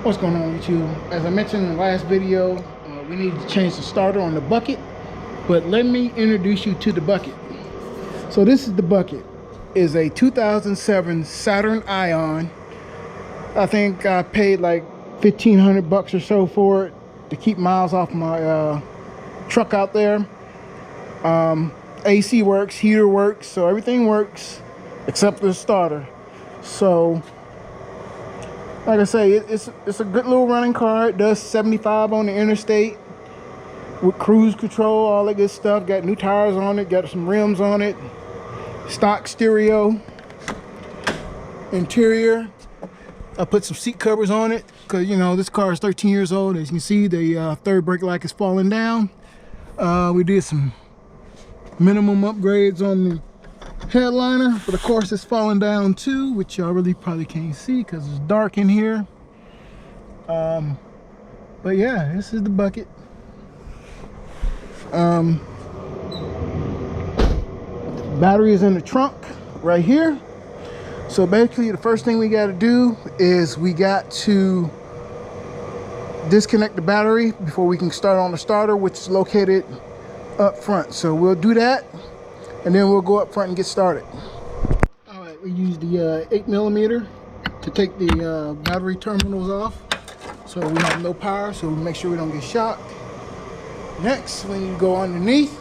What's going on, YouTube? As I mentioned in the last video, we need to change the starter on the bucket, but let me introduce you to the bucket. So this is the bucket. It's a 2007 Saturn Ion. I think I paid like 1,500 bucks or so for it to keep miles off my truck out there. AC works, heater works, so everything works except the starter. So like I say, it's a good little running car. It does 75 on the interstate with cruise control, all that good stuff. Got new tires on it, got some rims on it, stock stereo, interior. I put some seat covers on it because, you know, this car is 13 years old. As you can see, the third brake light is falling down. We did some minimum upgrades on the headliner, but of course it's falling down too, which y'all really probably can't see because it's dark in here. But yeah, this is the bucket. Battery is in the trunk right here. So basically the first thing we got to do is we got to disconnect the battery before we can start on the starter, which is located up front. So we'll do that and then we'll go up front and get started. All right, we use the 8mm to take the battery terminals off, so we have no power, so we make sure we don't get shocked. Next, we need to go underneath.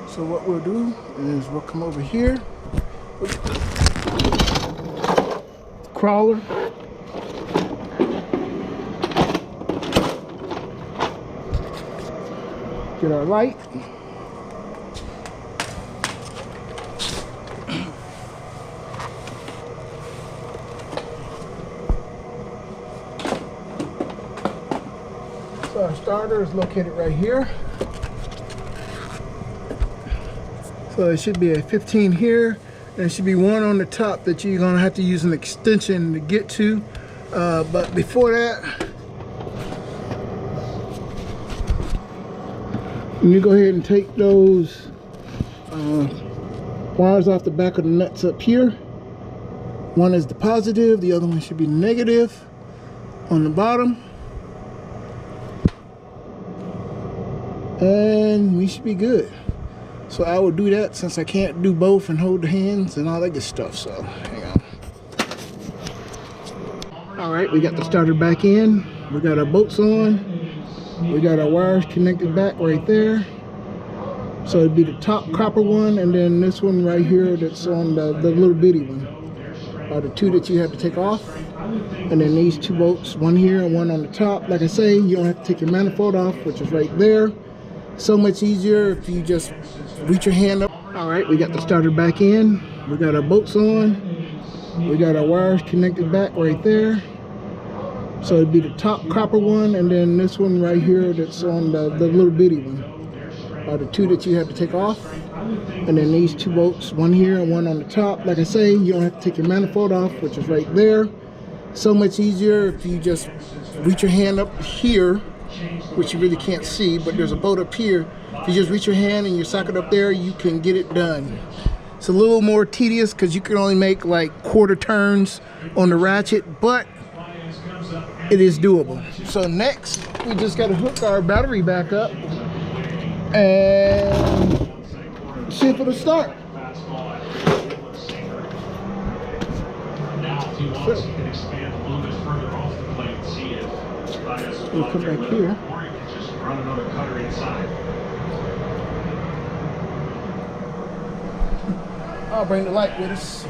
So what we'll do is we'll come over here, crawler, get our light. So our starter is located right here. So there should be a 15 here, and there should be one on the top that you're gonna have to use an extension to get to. But before that, you go ahead and take those wires off the back of the nuts up here. One is the positive, the other one should be negative on the bottom. And we should be good. So I will do that since I can't do both and hold the hands and all that good stuff. So hang on. All right, we got the starter back in. We got our bolts on. We got our wires connected back right there. So it'd be the top copper one, and then this one right here that's on the little bitty one. The two that you have to take off. And then these two bolts, one here and one on the top. Like I say, you don't have to take your manifold off, which is right there. So much easier if you just reach your hand up. All right, we got the starter back in. We got our bolts on. We got our wires connected back right there. So it'd be the top copper one, and then this one right here that's on the little bitty one. The two that you have to take off. And then these two bolts, one here and one on the top. Like I say, you don't have to take your manifold off, which is right there. So much easier if you just reach your hand up here, which you really can't see, but there's a bolt up here. If you just reach your hand and you socket up there, you can get it done. It's a little more tedious because you can only make like quarter turns on the ratchet, but it is doable. So next, we just got to hook our battery back up and see if it'll start. So, we'll come back here. I'll bring the light with us.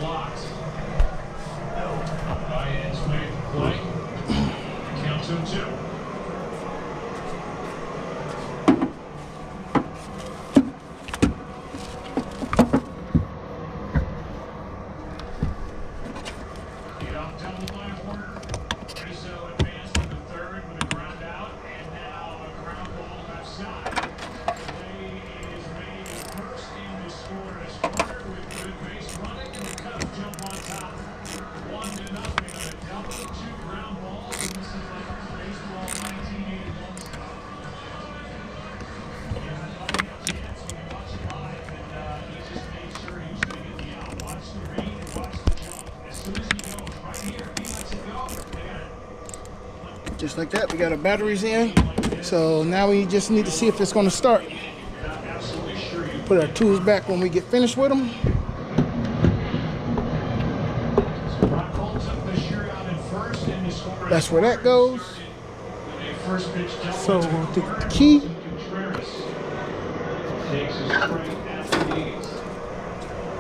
Count 2-2. Just like that, we got our batteries in. So now we just need to see if it's going to start. Put our tools back when we get finished with them. That's where that goes. So we'll take the key.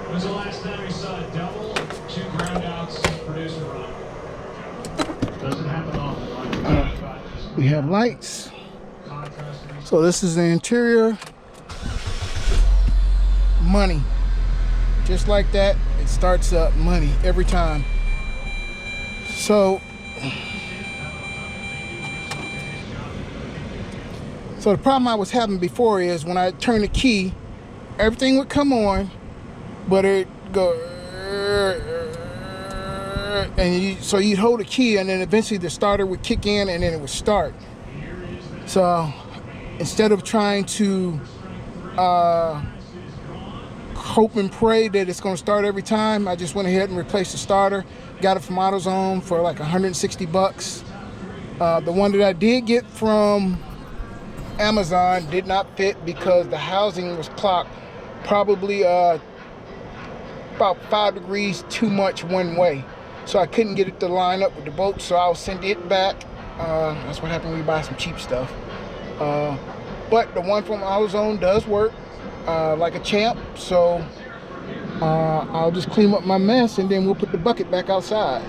When's the last time you saw a double, 2 groundouts, produce a run? Doesn't happen often. We have lights. So this is the interior. Money. Just like that, it starts up money every time. So the problem I was having before is when I turn the key, everything would come on, but it go, and so you'd hold the key, and then eventually the starter would kick in, and then it would start. So instead of trying to hope and pray that it's going to start every time, I just went ahead and replaced the starter. Got it from AutoZone for like 160 bucks. The one that I did get from Amazon did not fit because the housing was clocked probably about 5 degrees too much one way. So I couldn't get it to line up with the boat, so I'll send it back. That's what happens when you buy some cheap stuff. But the one from AutoZone does work like a champ, so I'll just clean up my mess and then we'll put the bucket back outside.